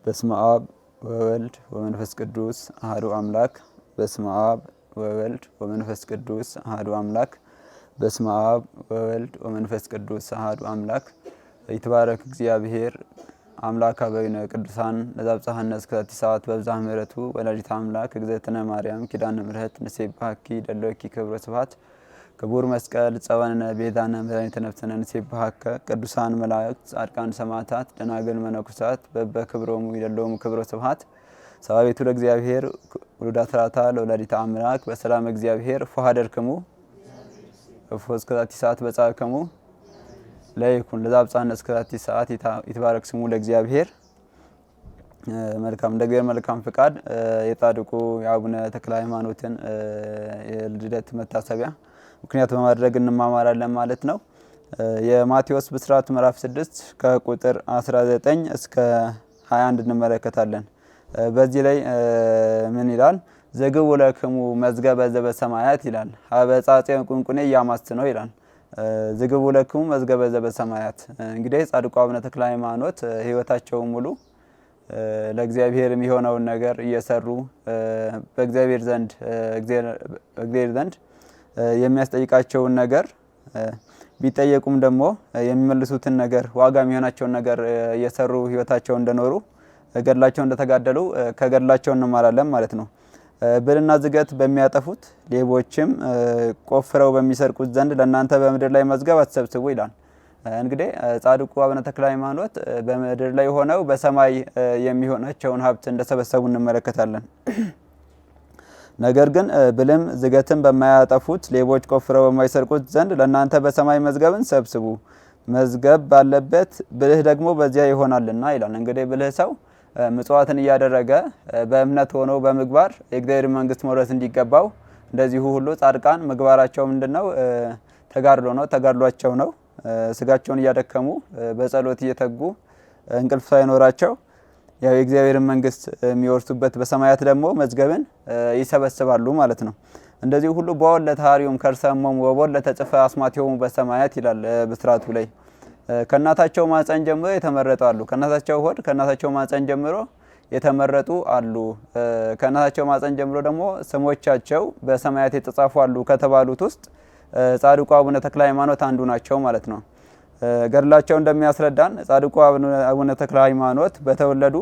በስመ አብ ወወልድ ወመንፈስ ቅዱስ አሐዱ አምላክ። በስመ አብ ወወልድ ወመንፈስ ቅዱስ አሐዱ አምላክ። በስመ አብ ወወልድ ወመንፈስ ቅዱስ አሐዱ አምላክ። ይትባረክ እግዚአብሔር አምላክ አበዊነ ቅዱሳን ለዛብጽሐነ እስከ ሰዓት በብዛህ ምሕረቱ ወላዲተ አምላክ እግዝእትነ ማርያም ኪዳነ ምሕረት ንሴብሐኪ ደሎኪ ክብረ ስብሐት ክቡር መስቀል ጸወንነ ቤዛነ መድኃኒተ ነፍስነ ንሴብሐከ ቅዱሳን መላእክት ጻድቃን ሰማዕታት ደናግል መነኮሳት በበክብሮሙ ይደሎሙ ክብረ ስብሐት ሰባቤቱ ለእግዚአብሔር ውሉዳት ራታ ለወላዲተ አምላክ በሰላም እግዚአብሔር ፈሃደርክሙ እፎዝ ከዛቲ ሰዓት በጻከሙ ለይኩን ለዛብጻነ እስከ ዛቲ ሰዓት ይትባረክ ስሙ ለእግዚአብሔር። መልካም እንደገር መልካም ፍቃድ የጻድቁ የአቡነ ተክለ ሃይማኖትን የልደት መታሰቢያ ምክንያት በማድረግ እንማማራለን ማለት ነው። የማቴዎስ ብስራት ምዕራፍ 6 ከቁጥር 19 እስከ 21 እንመለከታለን። በዚህ ላይ ምን ይላል? ዘግቡ ለክሙ መዝገበ ዘበሰማያት ይላል። አበጻጼ ቁንቁኔ ያማስት ነው ይላል። ዝግቡ ለክሙ መዝገበ ዘበሰማያት። እንግዲህ ጻድቁ አቡነ ተክለ ሃይማኖት ህይወታቸው ሙሉ ለእግዚአብሔር የሚሆነውን ነገር እየሰሩ በእግዚአብሔር ዘንድ የሚያስጠይቃቸውን ነገር ቢጠየቁም ደግሞ የሚመልሱትን ነገር ዋጋ የሚሆናቸውን ነገር እየሰሩ ህይወታቸው እንደኖሩ ገድላቸው እንደተጋደሉ ከገድላቸው እንማራለን ማለት ነው። ብልና ዝገት በሚያጠፉት ሌቦችም ቆፍረው በሚሰርቁት ዘንድ ለእናንተ በምድር ላይ መዝገብ አትሰብስቡ ይላል። እንግዲህ ጻድቁ አቡነ ተክለ ሃይማኖት በምድር ላይ ሆነው በሰማይ የሚሆናቸውን ሀብት እንደሰበሰቡ እንመለከታለን። ነገር ግን ብልም ዝገትም በማያጠፉት ሌቦች ቆፍረው በማይሰርቁት ዘንድ ለእናንተ በሰማይ መዝገብን ሰብስቡ፣ መዝገብ ባለበት ብልህ ደግሞ በዚያ ይሆናልና ይላል። እንግዲህ ብልህ ሰው ምጽዋትን እያደረገ በእምነት ሆኖ በምግባር የእግዚአብሔር መንግስት መውረስ እንዲገባው፣ እንደዚሁ ሁሉ ጻድቃን ምግባራቸው ምንድነው? ተጋድሎ ነው። ተጋድሏቸው ነው ስጋቸውን እያደከሙ በጸሎት እየተጉ እንቅልፍ ሳይኖራቸው ያው የእግዚአብሔር መንግስት የሚወርሱበት በሰማያት ደግሞ መዝገብን ይሰበስባሉ ማለት ነው። እንደዚሁ ሁሉ በወለተ ሀሪዮም ከርሰሞም ወበወለተ ጽፈ አስማቲሆሙ በሰማያት ይላል ብስራቱ ላይ። ከእናታቸው ማፀን ጀምሮ የተመረጡ አሉ። ከእናታቸው ሆድ ከእናታቸው ማፀን ጀምሮ የተመረጡ አሉ። ከእናታቸው ማፀን ጀምሮ ደግሞ ስሞቻቸው በሰማያት የተጻፉ አሉ ከተባሉት ውስጥ ጻድቁ አቡነ ተክለ ሃይማኖት አንዱ ናቸው ማለት ነው። ገድላቸው እንደሚያስረዳን ጻድቁ አቡነ ተክለ ሃይማኖት በተወለዱ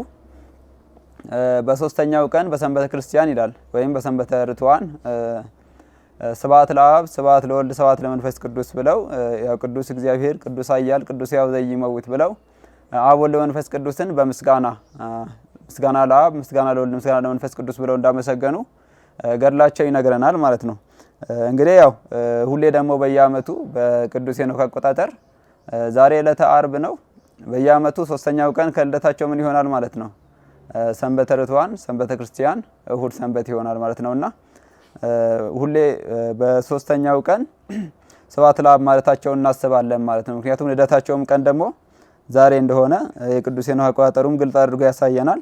በሶስተኛው ቀን በሰንበተ ክርስቲያን ይላል ወይም በሰንበተ ርቱዓን ስብሐት ለአብ ስብሐት ለወልድ ስብሐት ለመንፈስ ቅዱስ ብለው ያው ቅዱስ እግዚአብሔር ቅዱስ ኃያል ቅዱስ ሕያው ዘይመውት ብለው አብ ወልድ መንፈስ ቅዱስን በምስጋና ምስጋና ለአብ ምስጋና ለወልድ ምስጋና ለመንፈስ ቅዱስ ብለው እንዳመሰገኑ ገድላቸው ይነግረናል ማለት ነው። እንግዲህ ያው ሁሌ ደግሞ በየአመቱ በቅዱስ ሄኖክ አቆጣጠር ዛሬ ዕለተ አርብ ነው። በየአመቱ ሶስተኛው ቀን ከልደታቸው ምን ይሆናል ማለት ነው? ሰንበተ ርቱዓን ሰንበተ ክርስቲያን እሁድ ሰንበት ይሆናል ማለት ነውና ሁሌ በሶስተኛው ቀን ስብሐት ለአብ ማለታቸውን እናስባለን ማለት ነው። ምክንያቱም ልደታቸውም ቀን ደግሞ ዛሬ እንደሆነ የቅዱስ ሄኖክ አቆጣጠሩም ግልጽ አድርጎ ያሳየናል።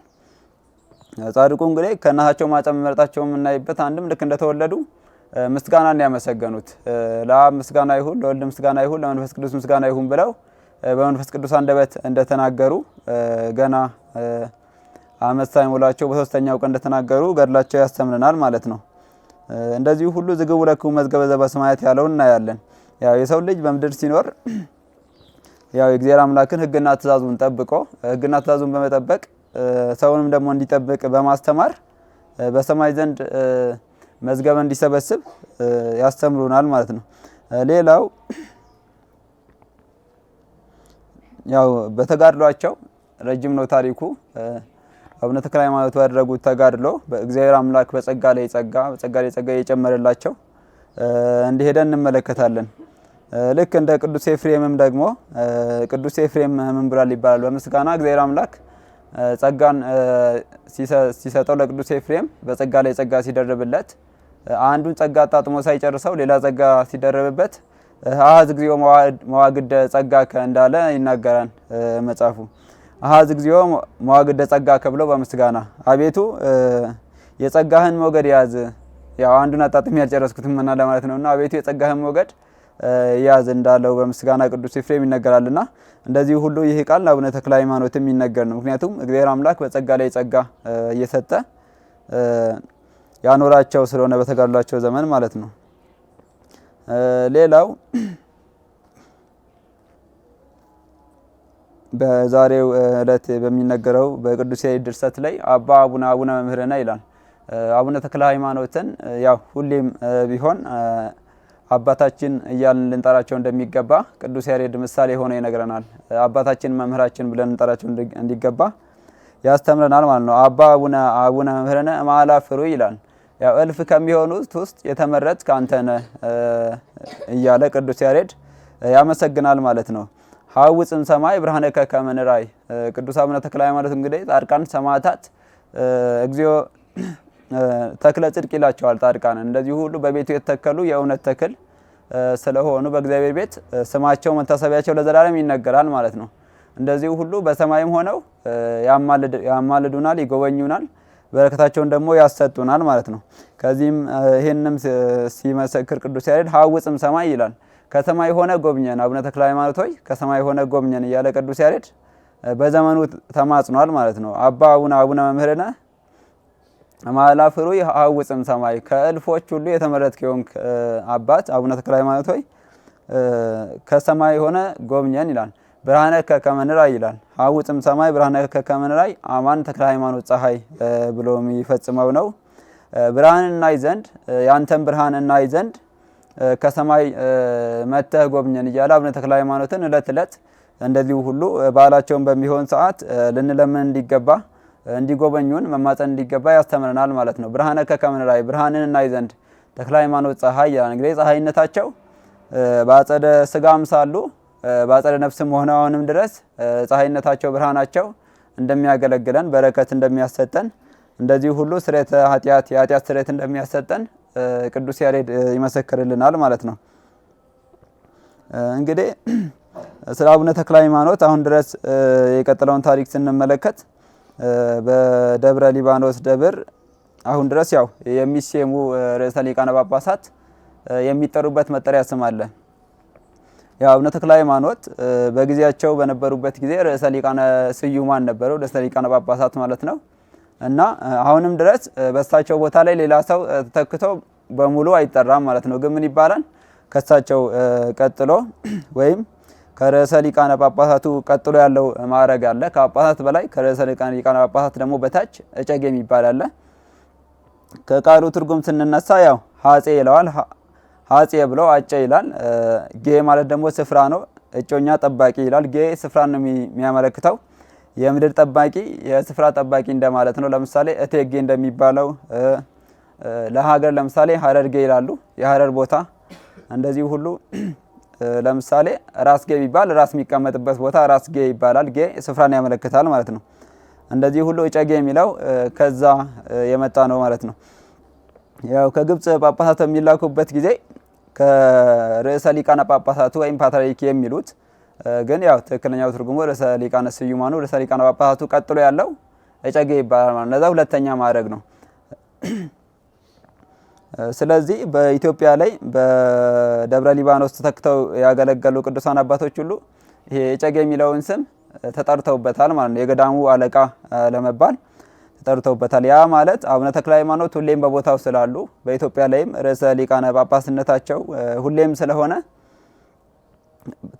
ጻድቁ እንግዲህ ከእናታቸው ማፀን መመረጣቸውን የምናይበት አንድም ልክ እንደተወለዱ ምስጋናን ያመሰገኑት ለአብ ምስጋና ይሁን ለወልድ ምስጋና ይሁን ለመንፈስ ቅዱስ ምስጋና ይሁን ብለው በመንፈስ ቅዱስ አንደበት እንደተናገሩ ገና አመት ሳይሞላቸው በሶስተኛው ቀን እንደተናገሩ ገድላቸው ያስተምረናል ማለት ነው። እንደዚሁ ሁሉ ዝግቡ ለክሙ መዝገበ ዘበሰማያት ያለውን እናያለን። ያው የሰው ልጅ በምድር ሲኖር ያው የእግዚአብሔር አምላክን ሕግና ትእዛዙን ጠብቆ ሕግና ትእዛዙን በመጠበቅ ሰውንም ደግሞ እንዲጠብቅ በማስተማር በሰማይ ዘንድ መዝገብ እንዲሰበስብ ያስተምሩናል ማለት ነው። ሌላው ያው በተጋድሏቸው ረጅም ነው ታሪኩ። አቡነ ተክለ ሃይማኖት ያደረጉት ተጋድሎ በእግዚአብሔር አምላክ በጸጋ ላይ ጸጋ እየጨመረላቸው እንዲሄደን እንመለከታለን። ልክ እንደ ቅዱስ ኤፍሬምም ደግሞ ቅዱስ ኤፍሬም ምን ብሏል ይባላል? በምስጋና እግዚአብሔር አምላክ ጸጋን ሲሰጠው ለቅዱስ ኤፍሬም በጸጋ ላይ ጸጋ ሲደርብለት አንዱን ጸጋ አጣጥሞ ሳይጨርሰው ሌላ ጸጋ ሲደርብበት አሃዝ እግዚኦ መዋግደ ጸጋከ እንዳለ ይናገራል መጽሐፉ። አሃዝ እግዚኦ መዋግደ ጸጋከ ብሎ በምስጋና አቤቱ የጸጋህን ሞገድ ያዝ። ያው አንዱን አጣጥሜ ያልጨረስኩትም እና ለማለት ነውና አቤቱ የጸጋህን ሞገድ ያዝ እንዳለው በምስጋና ቅዱስ ኤፍሬም ይነገራልና እንደዚህ ሁሉ ይህ ቃል ለአቡነ ተክለ ሃይማኖትም የሚነገር ነው። ምክንያቱም እግዚአብሔር አምላክ በጸጋ ላይ ጸጋ እየሰጠ ያኖራቸው ስለሆነ በተጋድሏቸው ዘመን ማለት ነው። ሌላው በዛሬው ዕለት በሚነገረው በቅዱስ ያሬድ ድርሰት ላይ አቡነ መምህርነ ይላል። አቡነ ተክለ ሃይማኖትን ያው ሁሌም ቢሆን አባታችን እያልን ልንጠራቸው እንደሚገባ ቅዱስ ያሬድ ምሳሌ ሆኖ ይነግረናል። አባታችን መምህራችን ብለን እንጠራቸው እንዲገባ ያስተምረናል ማለት ነው። አቡነ መምህርነ እምአእላፍ ይላል። ያው እልፍ ከሚሆኑት ውስጥ የተመረጥክ አንተ ነህ እያለ ቅዱስ ያሬድ ያመሰግናል ማለት ነው። ሀውፅም ሰማይ ብርሃነከ ከመ ንራይ። ቅዱስ አቡነ ተክለ ሃይማኖት እንግዲህ ጻድቃን ሰማዕታት እግዚኦ ተክለ ጽድቅ ይላቸዋል ጻድቃን። እንደዚህ ሁሉ በቤቱ የተተከሉ የእውነት ተክል ስለሆኑ በእግዚአብሔር ቤት ስማቸው መታሰቢያቸው ለዘላለም ይነገራል ማለት ነው። እንደዚህ ሁሉ በሰማይም ሆነው ያማልዱናል፣ ይጎበኙናል፣ በረከታቸውን ደግሞ ያሰጡናል ማለት ነው። ከዚህም ይሄንም ሲመሰክር ቅዱስ ያሬድ ሀውፅም ሰማይ ይላል። ከሰማይ ሆነ ጎብኘን አቡነ ተክለ ሃይማኖት ሆይ ከሰማይ ሆነ ጎብኘን እያለ ቅዱስ ያሬድ በዘመኑ ተማጽኗል ማለት ነው። አቡነ መምህርነ እምአእላፍ ሀውፅም ሰማይ፣ ከእልፎች ሁሉ የተመረጥክ የሆንክ አባት አቡነ ተክለ ሃይማኖት ሆይ ከሰማይ ሆነ ጎብኘን ይላል። ብርሃነከ ከመ ንራይ ይላል። ሀውፅም ሰማይ ብርሃነከ ከመ ንራይ አማን ተክለ ሃይማኖት ፀሐይ ብሎ የሚፈጽመው ነው። ብርሃን እናይ ዘንድ ያንተን ብርሃን እናይ ዘንድ ከሰማይ መተህ ጎብኘን እያለ አቡነ ተክለ ሃይማኖትን እለት እለት እንደዚሁ ሁሉ በዓላቸውን በሚሆን ሰዓት ልንለምን እንዲገባ እንዲጎበኙን መማፀን እንዲገባ ያስተምረናል ማለት ነው። ብርሃነከ ከመ ንራይ ብርሃንን እናይ ዘንድ ተክለ ሃይማኖት ፀሐይ ይላል። እንግዲህ ፀሐይነታቸው በአጸደ ስጋም ሳሉ በአጸደ ነፍስም ሆነው አሁንም ድረስ ፀሐይነታቸው ብርሃናቸው እንደሚያገለግለን በረከት እንደሚያሰጠን እንደዚህ ሁሉ ስርየተ ኃጢአት የኃጢአት ስርየት እንደሚያሰጠን ቅዱስ ያሬድ ይመሰክርልናል ማለት ነው። እንግዲህ ስለ አቡነ ተክለ ሃይማኖት አሁን ድረስ የቀጠለውን ታሪክ ስንመለከት በደብረ ሊባኖስ ደብር አሁን ድረስ ያው የሚሰሙ ርዕሰ ሊቃነ ጳጳሳት የሚጠሩበት መጠሪያ ስም አለ። ያው አቡነ ተክለ ሃይማኖት በጊዜያቸው በነበሩበት ጊዜ ርዕሰ ሊቃነ ስዩማን ነበሩ፣ ርዕሰ ሊቃነ ጳጳሳት ማለት ነው። እና አሁንም ድረስ በእሳቸው ቦታ ላይ ሌላ ሰው ተተክቶ በሙሉ አይጠራም ማለት ነው። ግን ምን ይባላል? ከእሳቸው ቀጥሎ ወይም ከርዕሰ ሊቃነ ጳጳሳቱ ቀጥሎ ያለው ማዕረግ አለ። ከጳጳሳት በላይ ከርዕሰ ሊቃነ ጳጳሳት ደግሞ በታች እጨጌ የሚባል አለ። ከቃሉ ትርጉም ስንነሳ ያው ሀጼ ይለዋል። ሀጼ ብለው አጨ ይላል። ጌ ማለት ደግሞ ስፍራ ነው። እጮኛ ጠባቂ ይላል። ጌ ስፍራ ነው የሚያመለክተው። የምድር ጠባቂ የስፍራ ጠባቂ እንደማለት ነው። ለምሳሌ እቴጌ እንደሚባለው ለሀገር ለምሳሌ ሀረርጌ ይላሉ፣ የሀረር ቦታ። እንደዚህ ሁሉ ለምሳሌ ራስጌ ቢባል ራስ የሚቀመጥበት ቦታ ራስጌ ይባላል። ጌ ስፍራን ያመለክታል ማለት ነው። እንደዚህ ሁሉ እጨጌ የሚለው ከዛ የመጣ ነው ማለት ነው። ያው ከግብጽ ጳጳሳት የሚላኩበት ጊዜ ከርዕሰ ሊቃነ ጳጳሳቱ ወይም ፓትርያርክ የሚሉት ግን ያው ትክክለኛው ትርጉሙ ርዕሰ ሊቃነ ስዩማኑ ርዕሰ ሊቃነ ጳጳሳቱ ቀጥሎ ያለው እጨጌ ይባላል ማለት ነው። ሁለተኛ ማዕረግ ነው። ስለዚህ በኢትዮጵያ ላይ በደብረ ሊባኖስ ተተክተው ያገለገሉ ቅዱሳን አባቶች ሁሉ ይሄ እጨጌ የሚለውን ስም ተጠርተውበታል ማለት ነው። የገዳሙ አለቃ ለመባል ተጠርተውበታል። ያ ማለት አቡነ ተክለ ሃይማኖት ሁሌም በቦታው ስላሉ በኢትዮጵያ ላይም ርዕሰ ሊቃነ ጳጳስነታቸው ሁሌም ስለሆነ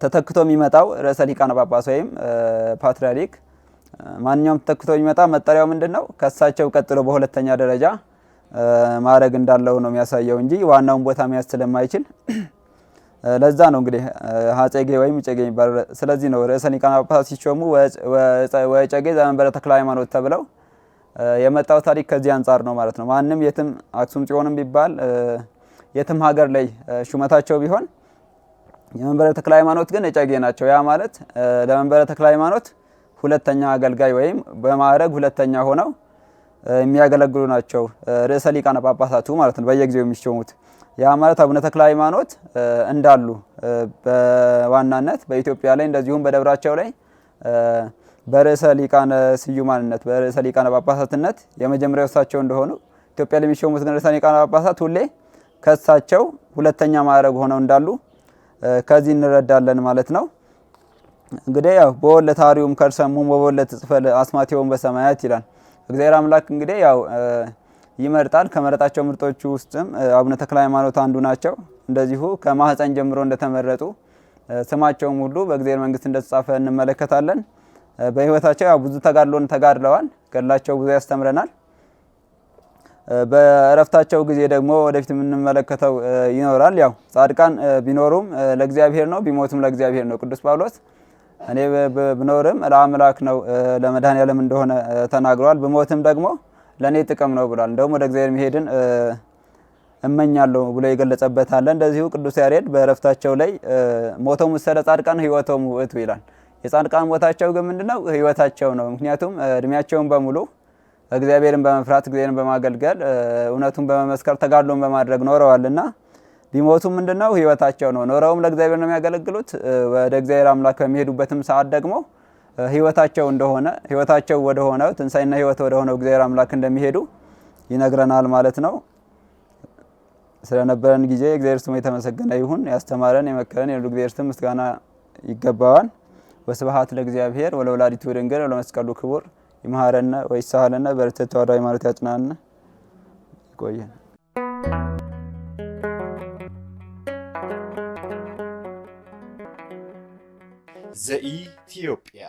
ተተክቶ የሚመጣው ርዕሰ ሊቃነ ጳጳስ ወይም ፓትርያርክ ማንኛውም ተተክቶ የሚመጣ መጠሪያው ምንድነው? ከሳቸው ቀጥሎ በሁለተኛ ደረጃ ማዕረግ እንዳለው ነው የሚያሳየው እንጂ ዋናውን ቦታ መያዝ ስለማይችል ለዛ ነው እንግዲህ ሀጼጌ ወይም እጨጌ የሚባለው። ስለዚህ ነው ርዕሰ ሊቃነ ጳጳሳት ሲሾሙ ወእጨጌ ዘመንበረ ተክለ ሃይማኖት ተብለው የመጣው ታሪክ ከዚህ አንጻር ነው ማለት ነው። ማንም የትም አክሱም ጽዮንም ቢባል የትም ሀገር ላይ ሹመታቸው ቢሆን የመንበረ ተክለ ሃይማኖት ግን እጨጌ ናቸው። ያ ማለት ለመንበረ ተክለ ሃይማኖት ሁለተኛ አገልጋይ ወይም በማዕረግ ሁለተኛ ሆነው የሚያገለግሉ ናቸው ርዕሰ ሊቃነ ጳጳሳቱ ማለት ነው፣ በየጊዜው የሚሾሙት። ያ ማለት አቡነ ተክለ ሃይማኖት እንዳሉ በዋናነት በኢትዮጵያ ላይ እንደዚሁም በደብራቸው ላይ በርዕሰ ሊቃነ ስዩማንነት በርዕሰ ሊቃነ ጳጳሳትነት የመጀመሪያው እሳቸው እንደሆኑ ኢትዮጵያ ላይ የሚሾሙት ርዕሰ ሊቃነ ጳጳሳት ሁሌ ከእሳቸው ሁለተኛ ማዕረግ ሆነው እንዳሉ ከዚህ እንረዳለን ማለት ነው። እንግዲህ ያው በወለት ታሪውም ከርሰሙ በወለት ጽፈል አስማቲውን በሰማያት ይላል። እግዚአብሔር አምላክ እንግዲህ ያው ይመርጣል። ከመረጣቸው ምርጦቹ ውስጥም አቡነ ተክለ ሃይማኖት አንዱ ናቸው። እንደዚሁ ከማህፀን ጀምሮ እንደተመረጡ ስማቸውም ሁሉ በእግዚአብሔር መንግስት እንደተጻፈ እንመለከታለን። በህይወታቸው ያው ብዙ ተጋድሎን ተጋድለዋል። ገድላቸው ብዙ ያስተምረናል። በእረፍታቸው ጊዜ ደግሞ ወደፊት የምንመለከተው ይኖራል። ያው ጻድቃን ቢኖሩም ለእግዚአብሔር ነው፣ ቢሞቱም ለእግዚአብሔር ነው። ቅዱስ ጳውሎስ እኔ ብኖርም ለአምላክ ነው ለመድኃኔዓለም እንደሆነ ተናግሯል። ብሞትም ደግሞ ለኔ ጥቅም ነው ብሏል። እንደውም ወደ እግዚአብሔር መሄድን እመኛለሁ ብሎ የገለጸበት አለ። እንደዚሁ ቅዱስ ያሬድ በእረፍታቸው ላይ ሞተው ምሰለ ጻድቃን ህይወቶም ውእቱ ይላል። የጻድቃን ሞታቸው ግን ምንድነው? ህይወታቸው ነው። ምክንያቱም እድሜያቸውን በሙሉ እግዚአብሔርን በመፍራት እግዚአብሔርን በማገልገል እውነቱን በመመስከር ተጋድሎን በማድረግ ኖረዋልና ቢሞቱም ምንድነው? ህይወታቸው ነው። ኖረውም ለእግዚአብሔር ነው የሚያገለግሉት። ወደ እግዚአብሔር አምላክ በሚሄዱበትም ሰዓት ደግሞ ህይወታቸው እንደሆነ ህይወታቸው ወደ ሆነው ትንሳኤና ህይወት ወደ ሆነው እግዚአብሔር አምላክ እንደሚሄዱ ይነግረናል ማለት ነው። ስለነበረን ጊዜ እግዚአብሔር ስሙ የተመሰገነ ይሁን። ያስተማረን የመከረን የሁሉ እግዚአብሔር ስም ምስጋና ይገባዋል። ወስብሐት ለእግዚአብሔር ወለወላዲቱ ድንግል ወለመስቀሉ ክቡር። ይመሐረነ ወይሳሃለነ በርትዕት ተዋሕዶ ሃይማኖት ያጽናነ። ይቆየን። ዘኢትዮጵያ